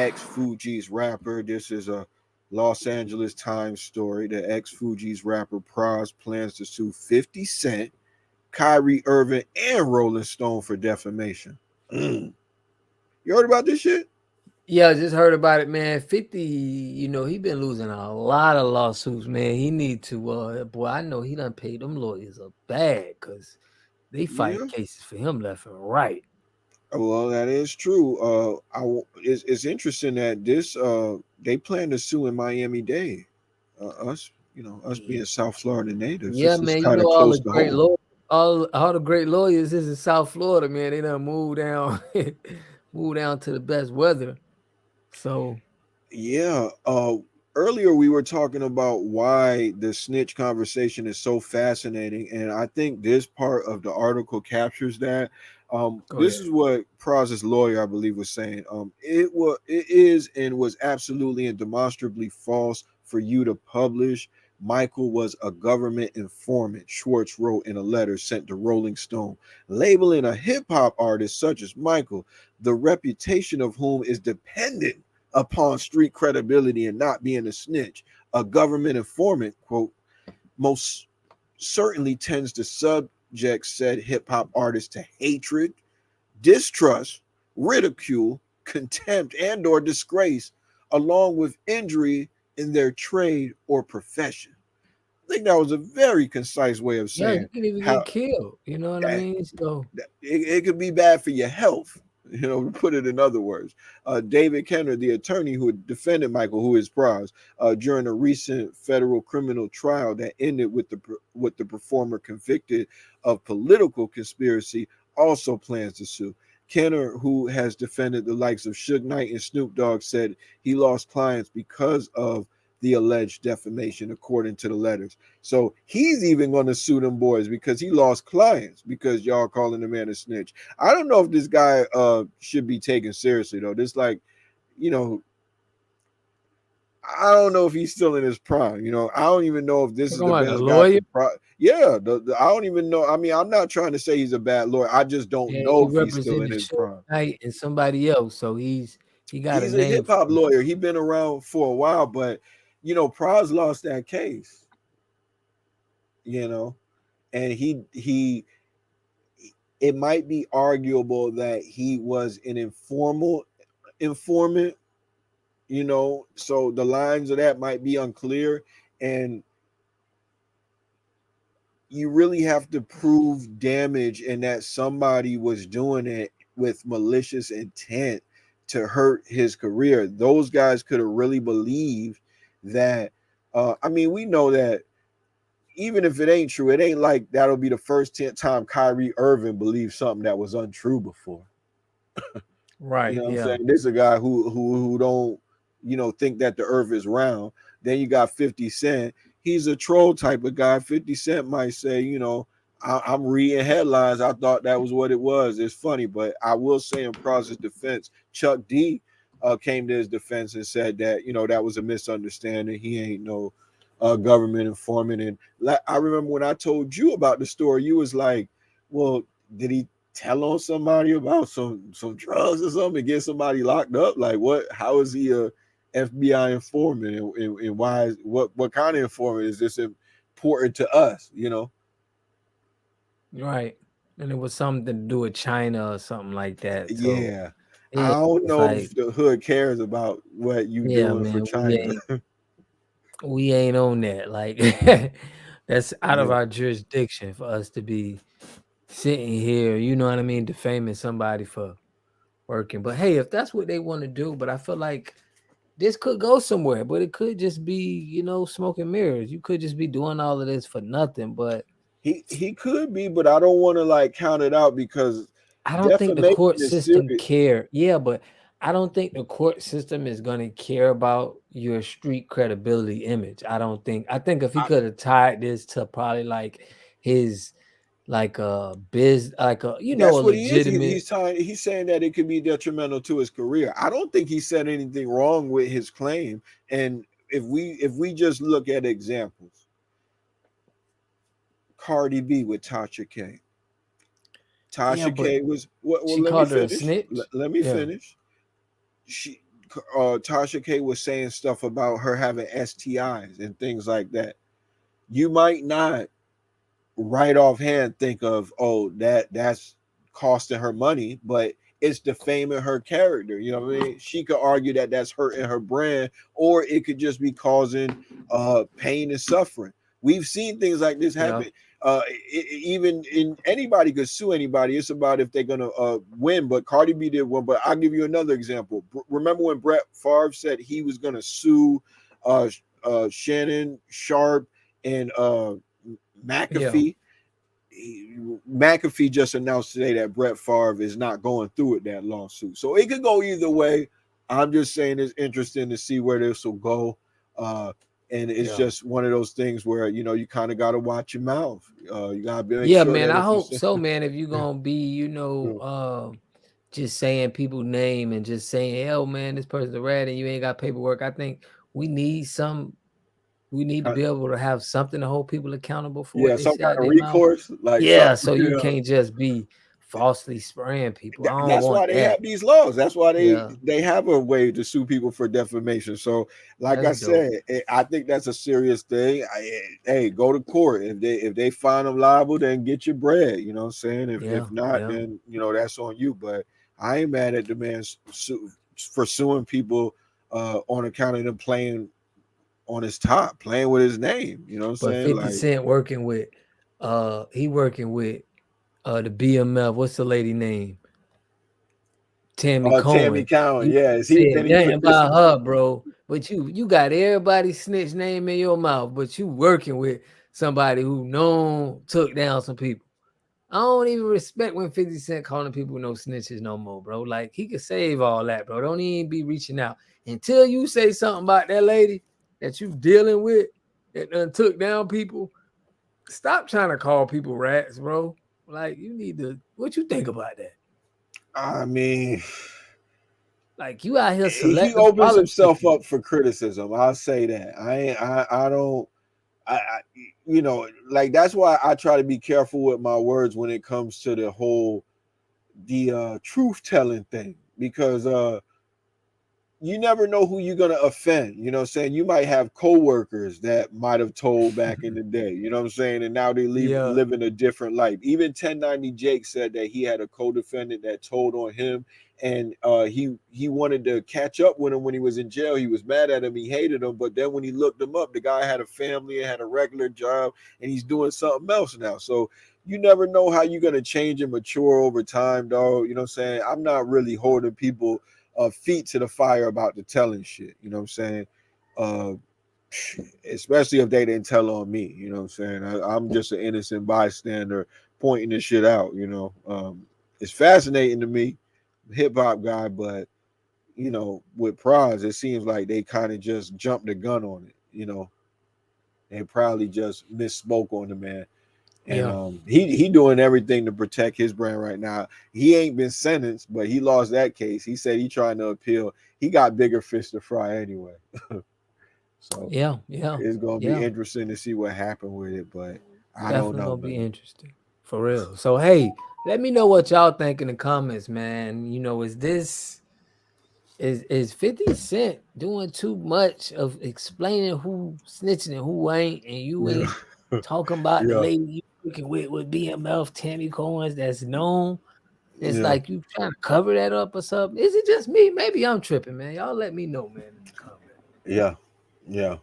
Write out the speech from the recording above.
ex-Fugees rapper. This is a Los Angeles Times story. The ex-Fugees rapper Pras plans to sue 50 Cent, Kyrie, Irving, and Rolling Stone for defamation. Mm. You heard about this shit? Yeah, I just heard about it, man. 50, he been losing a lot of lawsuits, man. He need to, boy, I know he done paid them lawyers a bag because they fighting Yeah. cases for him left and right. Well, that is true. It's interesting that this they plan to sue in Miami-Dade. Us being South Florida natives, Yeah, this is man, kind of all close the to great home. lawyers, all the great lawyers is in South Florida, man. They done moved down, moved down to the best weather. So Yeah. Earlier we were talking about why the snitch conversation is so fascinating, and I think this part of the article captures that. go This ahead. is what Proz's lawyer, I believe, was saying. It is and was absolutely and demonstrably false for you to publish. Michael was a government informant, Schwartz wrote in a letter sent to Rolling Stone, labeling a hip hop artist such as Michael, the reputation of whom is dependent upon street credibility and not being a snitch. A government informant, quote, most certainly tends to subject said hip hop artists to hatred, distrust, ridicule, contempt, and or disgrace, along with injury in their trade or profession. I think that was a very concise way of Yeah, saying you can even how get killed. You know what I that mean? So it could be bad for your health, to put it in other words. David Kenner, the attorney who had defended Michael, who is Pras, during a recent federal criminal trial that ended with the performer convicted of political conspiracy, also plans to sue. Kenner, who has defended the likes of Suge Knight and Snoop Dogg, said he lost clients because of the alleged defamation, according to the letters. So he's even going to sue them boys because he lost clients because y'all calling the man a snitch. I don't know if this guy should be taken seriously though. This like, you know, I don't know if he's still in his prime. I don't even know if this is talking the about the best guy lawyer. for Yeah, I don't even know. I mean, I'm not trying to say he's a bad lawyer. I just don't Yeah, know he if he's still in represented his Suge prime. Knight and somebody else, so he got a He's a name hip for hop himself. lawyer. He's been around for a while, but Pras lost that case. You know, and he it might be arguable that he was an informal informant, so the lines of that might be unclear. And you really have to prove damage and that somebody was doing it with malicious intent to hurt his career. Those guys could have really believed that. I mean, we know that even if it ain't true, it ain't like that'll be the first time Kyrie Irving believed something that was untrue before. You Right, know what I'm yeah. saying? This is a guy who don't, think that the earth is round. Then you got 50 Cent. He's a troll type of guy. 50 Cent might say, I'm reading headlines. I thought that was what it was. It's funny, but I will say in Pros's defense, Chuck D came to his defense and said that, that was a misunderstanding. He ain't no government informant. And I remember when I told you about the story, you was like, well, did he tell on somebody about some drugs or something and get somebody locked up? Like what? How is he a FBI informant, and why? What kind of informant is this important to us? Right. And it was something to do with China or something like that. So Yeah, I yeah, don't it's know like, if the hood cares about what you yeah, doing for man, China. we ain't on that. Like that's out of Yeah, our jurisdiction for us to be sitting here, you know what I mean, defaming somebody for working. But hey, if that's what they want to do, but I feel like this could go somewhere, but it could just be, smoke and mirrors. You could just be doing all of this for nothing. But he could be, but I don't want to like count it out because I don't think the defamation court is system serious. care. Yeah, but I don't think the court system is going to care about your street credibility image. I think if he could have tied this to probably like his like a biz like a That's what he is. legitimate. He's saying that it could be detrimental to his career. I don't think he said anything wrong with his claim. And if we just look at examples, Cardi B with Tasha K. Yeah, Tasha but K was well. she Let me called her a finish. snitch. Let me Yeah. finish. She Tasha K was saying stuff about her having STIs and things like that. You might not right offhand think of, oh, that's costing her money, but it's defaming her character. You know what I mean? She could argue that that's hurting her brand, or it could just be causing pain and suffering. We've seen things like this Yeah. happen. Even in anybody could sue anybody. It's about if they're gonna win. But Cardi B did one. But I'll give you another example. Remember when Brett Favre said he was gonna sue uh, Shannon Sharp and Yeah. McAfee? McAfee just announced today that Brett Favre is not going through with that lawsuit. So it could go either way. I'm just saying it's interesting to see where this will go. Uh, and it's Yeah. just one of those things where, you kind of got to watch your mouth. You got to make Yeah, sure man. that I if you hope say, so, man. If you're gonna be, just saying people's name and just saying, "Hell, man, this person's a rat," and you ain't got paperwork. I think we need some. We need to be able to have something to hold people accountable for what yeah, they some say kind out of their mouth. recourse, like Yeah, something. so you can't just be falsely spraying people. I don't That's why want they that. have these laws. That's why they Yeah, they have a way to sue people for defamation. So, like that's I dope. said, I think that's a serious thing. Hey, go to court. If they find them liable, then get your bread. You know what I'm saying? Yeah, If not, yeah, then that's on you. But I ain't mad at the man for suing people on account of them playing on his top, playing with his name. You know what I'm but saying? 50 Like, Cent working with, he working with the BMF. What's the lady name? Tammy Tammy Cohen. Cowan, You yeah, ain't is he? said Did he nothing put this? about her, bro. But you got everybody's snitch name in your mouth, but you working with somebody who known took down some people. I don't even respect when 50 Cent calling people no snitches no more, bro. Like he could save all that, bro. Don't even be reaching out until you say something about that lady that you dealing with that done took down people. Stop trying to call people rats, bro. Like you need to. What you think about that? I mean, Like you out here he selective opens himself politicking. up for criticism. I'll say that. I don't. I like that's why I try to be careful with my words when it comes to the truth telling thing, because you never know who you're gonna offend. You know what I'm saying? You might have coworkers that might have told back in the day, you know what I'm saying, and now they Yeah, live in a different life. Even 1090 Jake said that he had a co-defendant that told on him, and he wanted to catch up with him when he was in jail. He was mad at him, he hated him, but then when he looked him up, the guy had a family and had a regular job, and he's doing something else now. So you never know how you're gonna change and mature over time, dog. You know what I'm saying? I'm not really holding people feet to the fire about the telling shit. You know what I'm saying? Uh, Especially if they didn't tell on me. You know what I'm saying? I'm just an innocent bystander pointing this shit out. It's fascinating to me, hip hop guy, but with Pras, it seems like they kind of just jumped the gun on it. They probably just misspoke on the man. And yeah, he doing everything to protect his brand right now. He ain't been sentenced, but he lost that case. He said he trying to appeal. He got bigger fish to fry anyway. So yeah, yeah, it's gonna be yeah. interesting to see what happened with it, but I don't Definitely know, gonna be man. interesting. For real. So hey, let me know what y'all think in the comments, man. Is this is 50 Cent doing too much of explaining who snitching and who ain't, and you Yeah, ain't talking about the yeah, lady you working with BMF, Tammy Cohen's that's known? It's yeah, like you trying to cover that up or something. Is it just me? Maybe I'm tripping, man. Y'all let me know, man, in the comments. yeah, yeah.